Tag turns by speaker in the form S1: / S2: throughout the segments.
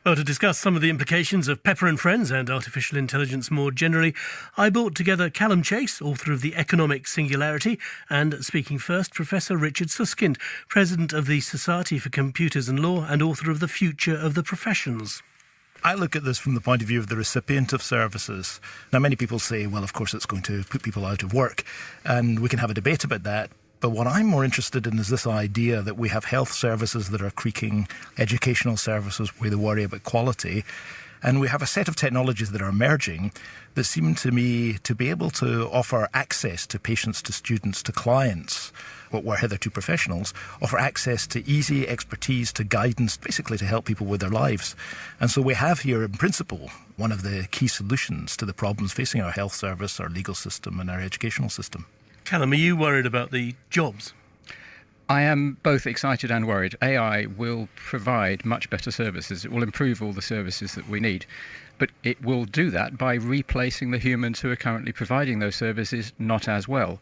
S1: Well, to discuss some of the implications of Pepper and Friends and artificial intelligence more generally, I brought together Callum Chase, author of The Economic Singularity, and, speaking first, Professor Richard Susskind, President of the Society for Computers and Law and author of The Future of the Professions.
S2: I look at this from the point of view of the recipient of services. Now, many people say, well, of course, it's going to put people out of work, and we can have a debate about that. But what I'm more interested in is this idea that we have health services that are creaking, educational services where they worry about quality, and we have a set of technologies that are emerging that seem to me to be able to offer access to patients, to students, to clients, what were hitherto professionals, offer access to easy expertise, to guidance, basically to help people with their lives. And so we have here, in principle, one of the key solutions to the problems facing our health service, our legal system and our educational system.
S1: Callum, are you worried about the jobs?
S3: I am both excited and worried. AI will provide much better services. It will improve all the services that we need. But it will do that by replacing the humans who are currently providing those services not as well.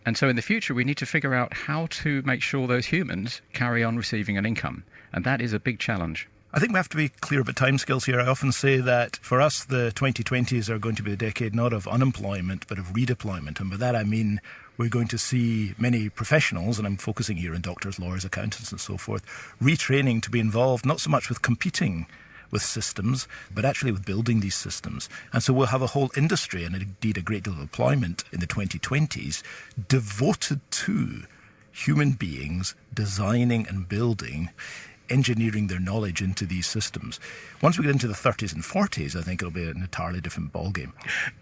S3: And so in the future, we need to figure out how to make sure those humans carry on receiving an income. And that is a big challenge.
S2: I think we have to be clear about timescales here. I often say that for us, the 2020s are going to be a decade not of unemployment, but of redeployment. And by that I mean we're going to see many professionals, and I'm focusing here on doctors, lawyers, accountants and so forth, retraining to be involved not so much with competing with systems, but actually with building these systems. And so we'll have a whole industry, and indeed a great deal of employment in the 2020s, devoted to human beings designing and building, engineering their knowledge into these systems. Once we get into the 30s and 40s, I think it'll be an entirely different ballgame.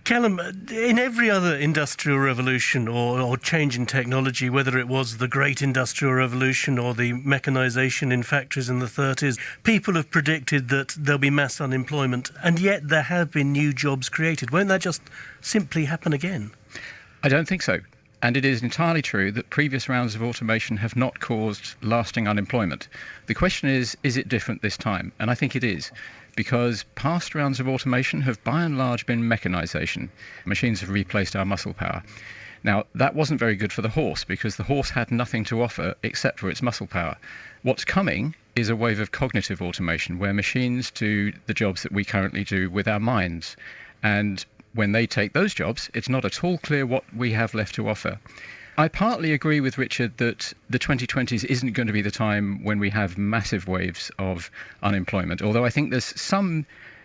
S1: Callum, in every other industrial revolution or change in technology, whether it was the Great Industrial Revolution or the mechanisation in factories in the 30s, people have predicted that there'll be mass unemployment, and yet there have been new jobs created. Won't that just simply happen again?
S3: I don't think so. And it is entirely true that previous rounds of automation have not caused lasting unemployment. The question is it different this time? And I think it is, because past rounds of automation have by and large been mechanisation. Machines have replaced our muscle power. Now, that wasn't very good for the horse, because the horse had nothing to offer except for its muscle power. What's coming is a wave of cognitive automation, where machines do the jobs that we currently do with our minds. And when they take those jobs, it's not at all clear what we have left to offer. I partly agree with Richard that the 2020s isn't going to be the time when we have massive waves of unemployment, although I think there's some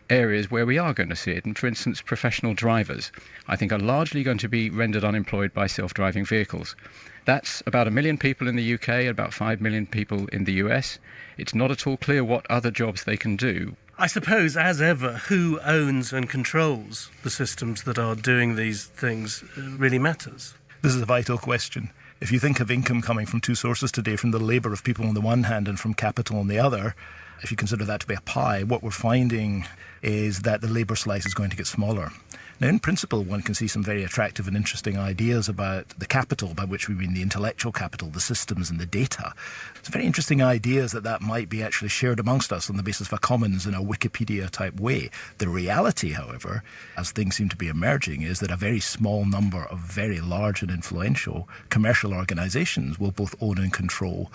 S3: areas where we are going to see it. And for instance, professional drivers, I think, are largely going to be rendered unemployed by self-driving vehicles. That's about 1 million people in the UK, about 5 million people in the US. It's not at all clear what other jobs they can do.
S1: I suppose, as ever, who owns and controls the systems that are doing these things really matters.
S2: This is a vital question. If you think of income coming from two sources today, from the labour of people on the one hand and from capital on the other, if you consider that to be a pie, what we're finding is that the labour slice is going to get smaller. Now, in principle, one can see some very attractive and interesting ideas about the capital, by which we mean the intellectual capital, the systems and the data. It's very interesting ideas that might be actually shared amongst us on the basis of a commons in a Wikipedia-type way. The reality, however, as things seem to be emerging, is that a very small number of very large and influential commercial organisations will both own and control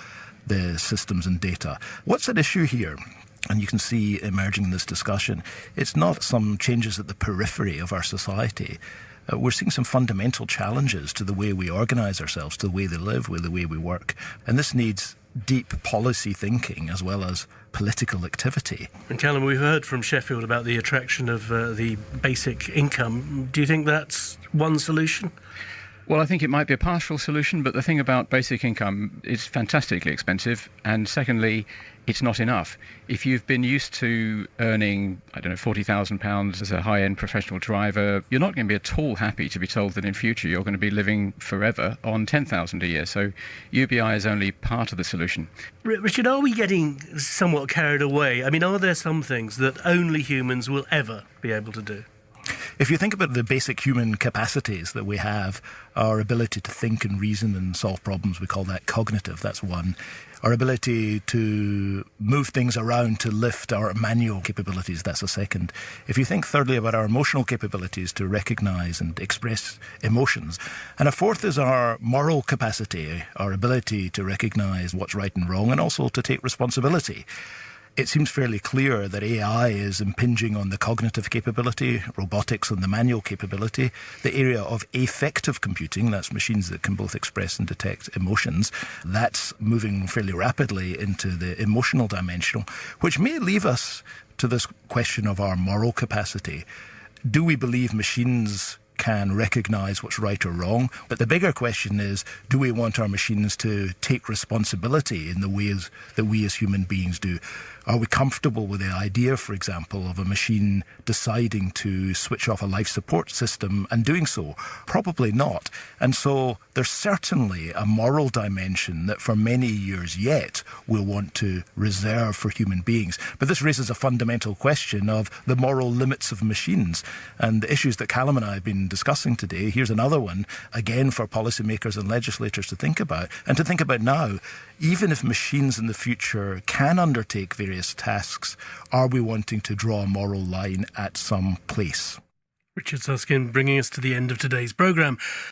S2: the systems and data. What's at issue here? And you can see emerging in this discussion, it's not some changes at the periphery of our society. We're seeing some fundamental challenges to the way we organise ourselves, to the way they live, with the way we work. And this needs deep policy thinking as well as political activity.
S1: And Callum, we've heard from Sheffield about the attraction of the basic income. Do you think that's one solution?
S3: Well, I think it might be a partial solution, but the thing about basic income is fantastically expensive, and secondly, it's not enough. If you've been used to earning, £40,000 as a high-end professional driver, you're not going to be at all happy to be told that in future you're going to be living forever on £10,000 a year. So UBI is only part of the solution.
S1: Richard, are we getting somewhat carried away? I mean, are there some things that only humans will ever be able to do?
S2: If you think about the basic human capacities that we have, our ability to think and reason and solve problems, we call that cognitive, that's one. Our ability to move things around, to lift our manual capabilities, that's a second. If you think thirdly about our emotional capabilities to recognise and express emotions. And a fourth is our moral capacity, our ability to recognise what's right and wrong and also to take responsibility. it seems fairly clear that AI is impinging on the cognitive capability, robotics on the manual capability, the area of affective computing, that's machines that can both express and detect emotions, that's moving fairly rapidly into the emotional dimensional, which may leave us to this question of our moral capacity. Do we believe machines can recognise what's right or wrong? But the bigger question is, do we want our machines to take responsibility in the ways that we as human beings do? Are we comfortable with the idea, for example, of a machine deciding to switch off a life support system and doing so? Probably not. And so there's certainly a moral dimension that for many years yet we'll want to reserve for human beings. But this raises a fundamental question of the moral limits of machines. And the issues that Callum and I have been discussing today, here's another one, again for policymakers and legislators to think about, and to think about now. Even if machines in the future can undertake various tasks, are we wanting to draw a moral line at some place?
S1: Richard Susskind bringing us to the end of today's programme.